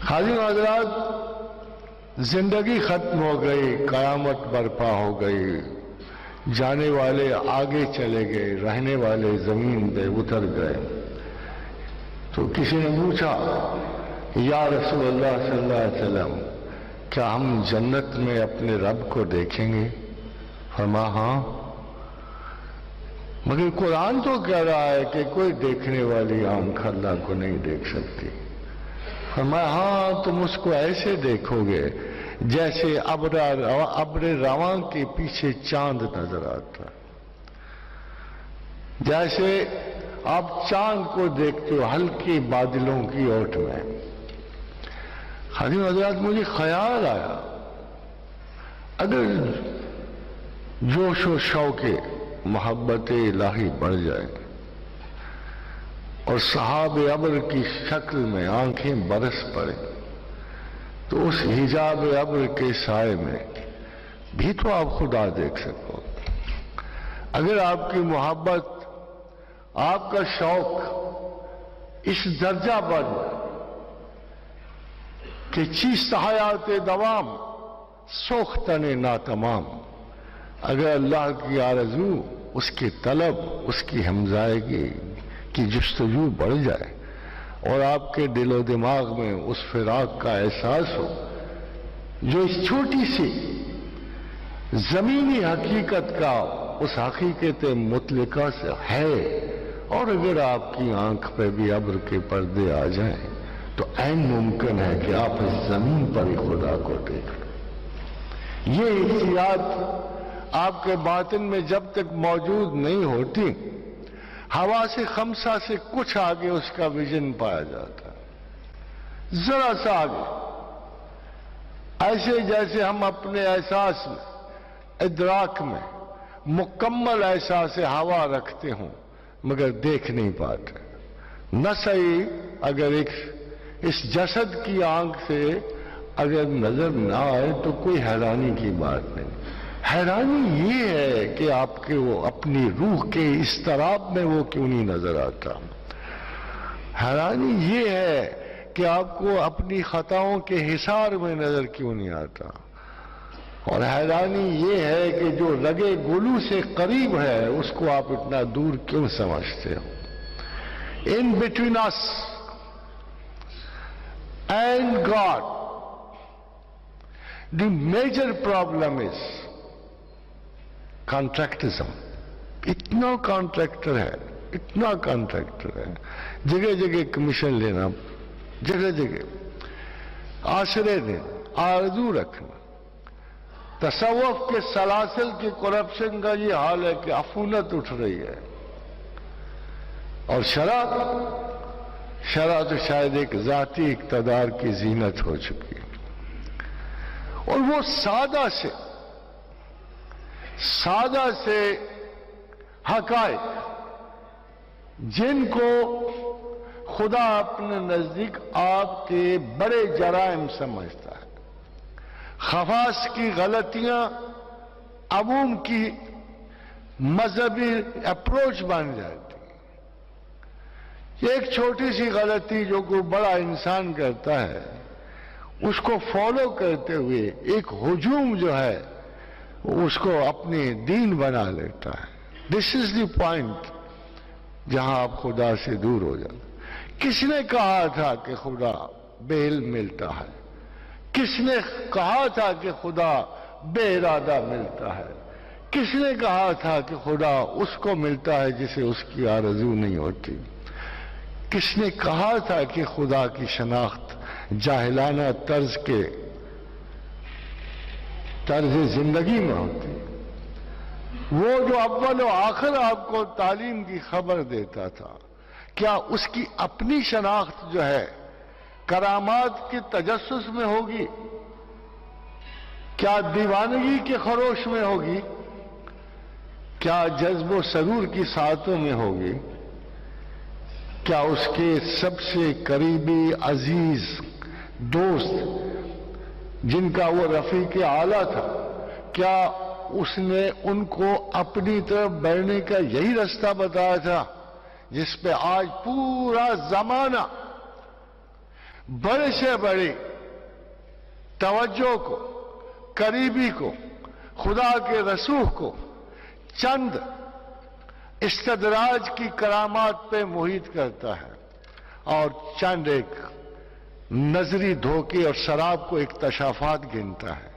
حاضرین حضرات، زندگی ختم ہو گئی، قیامت برپا ہو گئی، جانے والے آگے چلے گئے، رہنے والے زمین پہ اتر گئے۔ تو کسی نے پوچھا، یا رسول اللہ صلی اللہ علیہ وسلم، کیا ہم جنت میں اپنے رب کو دیکھیں گے؟ فرمایا ہاں، مگر قرآن تو کہہ رہا ہے کہ کوئی دیکھنے والی آنکھ اللہ کو نہیں دیکھ سکتی۔ فرمایا ہاں، تم اس کو ایسے دیکھو گے جیسے ابر رواں کے پیچھے چاند نظر آتا، جیسے آپ چاند کو دیکھتے ہو ہلکے بادلوں کی اوٹ میں۔ حضرت حضرات، مجھے خیال آیا، اگر جوش و شوق محبت الہی بڑھ جائے اور صحاب ابر کی شکل میں آنکھیں برس پڑے، تو اس حجاب ابر کے سائے میں بھی تو آپ خدا دیکھ سکو۔ اگر آپ کی محبت، آپ کا شوق اس درجہ بڑھ کہ چیست حیات دوام سوختن ناتمام، اگر اللہ کی آرزو، اس کی طلب، اس کی ہمزائگی کی جستجو بڑھ جائے اور آپ کے دل و دماغ میں اس فراق کا احساس ہو جو اس چھوٹی سی زمینی حقیقت کا اس حقیقت مطلقہ سے ہے، اور اگر آپ کی آنکھ پہ بھی ابر کے پردے آ جائیں تو عین ممکن ہے کہ آپ اس زمین پر ہی خدا کو دیکھ لیں۔ یہ حیثیات آپ کے باطن میں جب تک موجود نہیں ہوتی، حواس خمسہ سے کچھ آگے اس کا ویژن پایا جاتا ہے، ذرا سا آگے، ایسے جیسے ہم اپنے احساس میں، ادراک میں مکمل احساس ہوا رکھتے ہوں مگر دیکھ نہیں پاتے۔ نہ صحیح اگر اس جسد کی آنکھ سے اگر نظر نہ آئے تو کوئی حیرانی کی بات نہیں۔ حیرانی یہ ہے کہ آپ کے وہ اپنی روح کے اضطراب میں وہ کیوں نہیں نظر آتا۔ حیرانی یہ ہے کہ آپ کو اپنی خطاؤں کے حصار میں نظر کیوں نہیں آتا، اور حیرانی یہ ہے کہ جو رگے گلو سے قریب ہے اس کو آپ اتنا دور کیوں سمجھتے ہو۔ In between us and God, the major problem is کانٹریکٹزم۔ اتنا کانٹریکٹر ہے، اتنا کانٹریکٹر ہے، جگہ جگہ کمیشن لینا، جگہ جگہ آشرے دینا، آرزو رکھنا۔ تصوف کے سلاسل کی کرپشن کا یہ حال ہے کہ عفونت اٹھ رہی ہے، اور شرع تو شاید ایک ذاتی اقتدار کی زینت ہو چکی ہے، اور وہ سادہ سے حقائق جن کو خدا اپنے نزدیک آپ کے بڑے جرائم سمجھتا ہے، خواص کی غلطیاں عوام کی مذہبی اپروچ بن جاتی ہے۔ ایک چھوٹی سی غلطی جو کوئی بڑا انسان کرتا ہے، اس کو فالو کرتے ہوئے ایک ہجوم جو ہے اس کو اپنی دین بنا لیتا ہے۔ دس از دی پوائنٹ جہاں آپ خدا سے دور ہو جاتے۔ کس نے کہا تھا کہ خدا بے علم ملتا ہے؟ کس نے کہا تھا کہ خدا بے ارادہ ملتا ہے؟ کس نے کہا تھا کہ خدا اس کو ملتا ہے جسے اس کی آرزو نہیں ہوتی؟ کس نے کہا تھا کہ خدا کی شناخت جاہلانہ طرز زندگی میں ہوتی؟ وہ جو اول و آخر آپ کو تعلیم کی خبر دیتا تھا، کیا اس کی اپنی شناخت جو ہے کرامات کی تجسس میں ہوگی؟ کیا دیوانگی کے خروش میں ہوگی؟ کیا جذب و سرور کی ساعتوں میں ہوگی؟ کیا اس کے سب سے قریبی عزیز دوست جن کا وہ رفیق اعلیٰ تھا، کیا اس نے ان کو اپنی طرف بڑھنے کا یہی راستہ بتایا تھا جس پہ آج پورا زمانہ بڑے سے بڑی توجہ کو، قریبی کو، خدا کے رسوخ کو چند استدراج کی کرامات پہ محیط کرتا ہے اور چند ایک نظری دھوکے اور شراب کو اکتشافات گنتا ہے۔